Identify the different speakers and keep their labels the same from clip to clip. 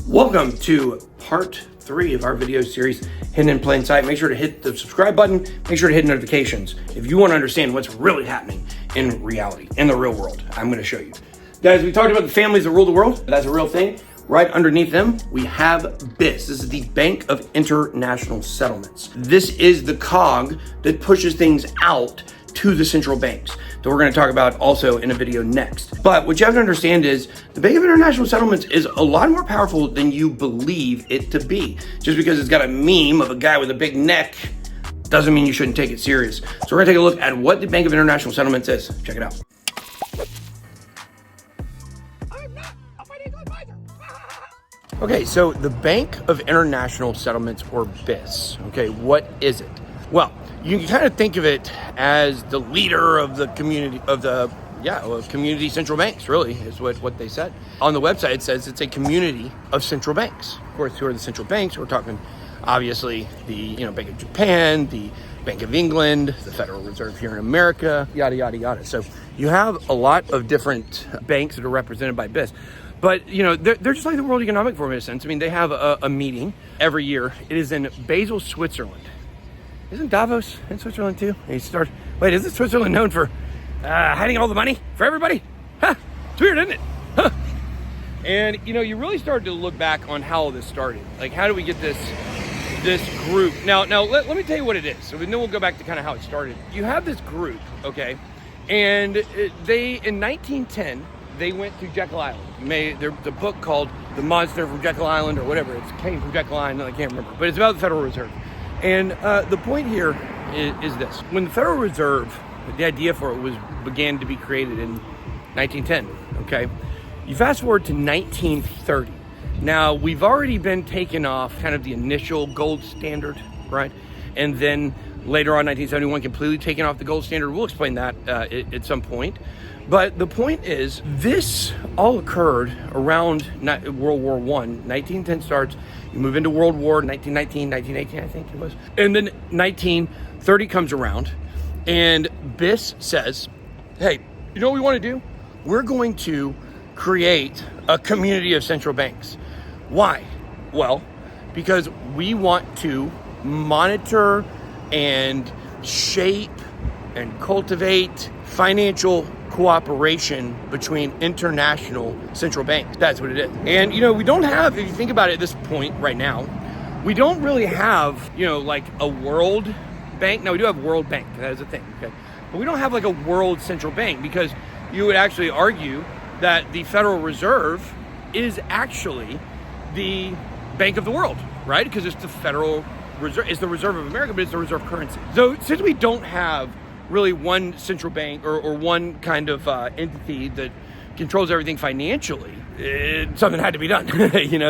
Speaker 1: Welcome to part 3 of our video series, Hidden in Plain Sight. Make sure to hit the subscribe button. Make sure to hit notifications if you want to understand what's really happening in reality, in the real world. I'm going to show you. Guys, we talked about the families that rule the world. That's a real thing. Right underneath them, we have B.I.S. This is the Bank of International Settlements. This is the cog that pushes things out to the central banks that we're going to talk about also in a video next. But what you have to understand is the Bank of International Settlements is a lot more powerful than you believe it to be. Just because it's got a meme of a guy with a big neck doesn't mean you shouldn't take it serious. So we're going to take a look at what the Bank of International Settlements is. Check it out. Okay, so the Bank of International Settlements, or B.I.S. Okay, what is it? Well, you can kind of think of it as the leader of the community of community central banks, really, is what they said. On the website, it says it's a community of central banks. Of course, who are the central banks? We're talking, obviously, the Bank of Japan, the Bank of England, the Federal Reserve here in America, yada, yada, yada. So you have a lot of different banks that are represented by B.I.S. But, they're just like the World Economic Forum in a sense. I mean, they have a meeting every year. It is in Basel, Switzerland. Isn't Davos in Switzerland too? Wait, isn't Switzerland known for hiding all the money for everybody? Huh, it's weird, isn't it? Huh. And, you really started to look back on how all this started. Like, how do we get this group? Now let me tell you what it is. So then we'll go back to kind of how it started. You have this group, okay? And in 1910, they went to Jekyll Island. There's a book called The Monster from Jekyll Island or whatever. It came from Jekyll Island, I can't remember. But it's about the Federal Reserve. And the point here is this. When the Federal Reserve, the idea for it began to be created in 1910, okay? You fast forward to 1930. Now, we've already been taken off kind of the initial gold standard, right? And then later on, 1971, completely taken off the gold standard. We'll explain that at some point. But the point is, this all occurred around World War I. 1910 starts, you move into World War, 1919, 1918, I think it was. And then 1930 comes around, and B.I.S. says, hey, you know what we want to do? We're going to create a community of central banks. Why? Well, because we want to monitor and shape and cultivate financial cooperation between international central banks. That's what it is. And, we don't have, if you think about it at this point right now, we don't really have, like a world bank. Now, we do have World Bank. That is a thing, okay? But we don't have like a world central bank, because you would actually argue that the Federal Reserve is actually the bank of the world, right? Because it's the Federal Reserve. It's the Reserve of America, but it's the reserve currency. So since we don't have really one central bank or one kind of entity that controls everything financially, something had to be done,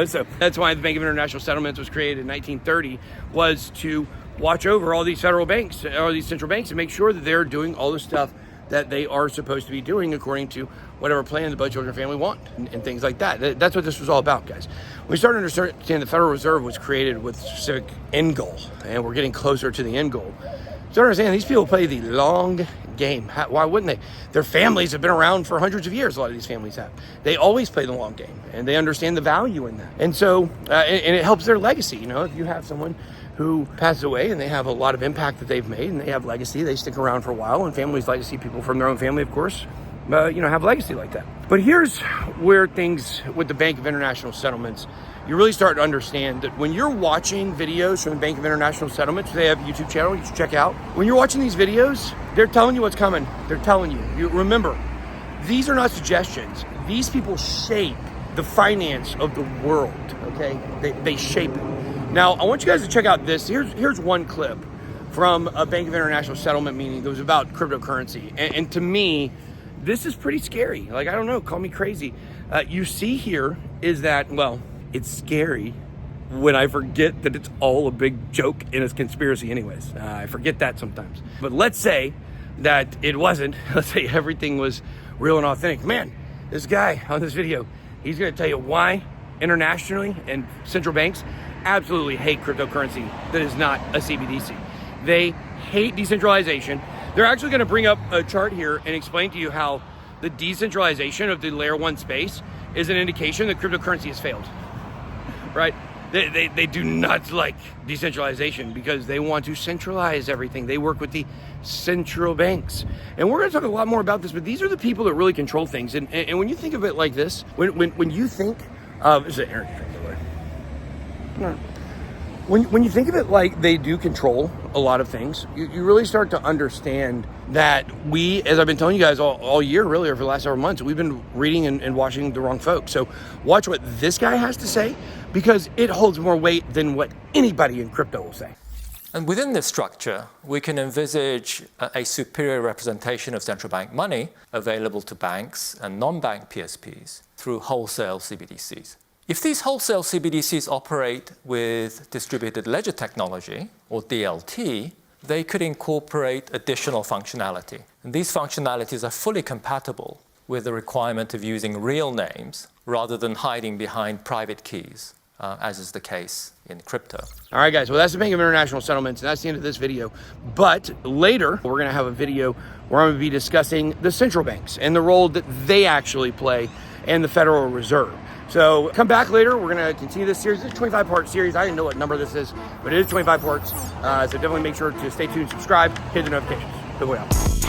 Speaker 1: So that's why the Bank of International Settlements was created in 1930, was to watch over all these federal banks, all these central banks, and make sure that they're doing all the stuff that they are supposed to be doing according to whatever plan the Budget Children family want and things like that. That's what this was all about, guys. We started to understand the Federal Reserve was created with a specific end goal, and we're getting closer to the end goal. So understand, these people play the long game. Why wouldn't they? Their families have been around for hundreds of years. A lot of these families have. They always play the long game, and they understand the value in that. And so, and it helps their legacy. If you have someone who passes away and they have a lot of impact that they've made and they have legacy, they stick around for a while, and families like to see people from their own family, of course, have legacy like that. But here's where things with the Bank of International Settlements, you really start to understand that when you're watching videos from the Bank of International Settlements, they have a YouTube channel you should check out. When you're watching these videos, they're telling you what's coming. They're telling you. You remember, these are not suggestions. These people shape the finance of the world, okay? They shape it. Now, I want you guys to check out this. Here's one clip from a Bank of International Settlement meeting that was about cryptocurrency. And to me, this is pretty scary. Like, I don't know, call me crazy. You see here is that, well, it's scary when I forget that it's all a big joke and it's conspiracy anyways. I forget that sometimes. But let's say that it wasn't. Let's say everything was real and authentic. Man, this guy on this video, he's going to tell you why internationally and central banks absolutely hate cryptocurrency that is not a CBDC. They hate decentralization. They're actually going to bring up a chart here and explain to you how the decentralization of the layer 1 space is an indication that cryptocurrency has failed. right? They do not like decentralization because they want to centralize everything. They work with the central banks. And we're going to talk a lot more about this, but these are the people that really control things. And when you think of it like this, when you think of, this is an energy drink, by the way. No. When you think of it like they do control a lot of things, you really start to understand that we, as I've been telling you guys all year, really, or for the last several months, we've been reading and watching the wrong folks. So watch what this guy has to say, because it holds more weight than what anybody in crypto will say.
Speaker 2: And within this structure, we can envisage a superior representation of central bank money available to banks and non-bank PSPs through wholesale CBDCs. If these wholesale CBDCs operate with distributed ledger technology, or DLT, they could incorporate additional functionality. And these functionalities are fully compatible with the requirement of using real names rather than hiding behind private keys, as is the case in crypto.
Speaker 1: All right, guys, well, that's the Bank of International Settlements, and that's the end of this video. But later, we're going to have a video where I'm going to be discussing the central banks and the role that they actually play and the Federal Reserve. So come back later. We're going to continue this series. It's a 25-part series. I didn't know what number this is, but it is 25 parts. So definitely make sure to stay tuned, subscribe, hit the notifications. Good way out.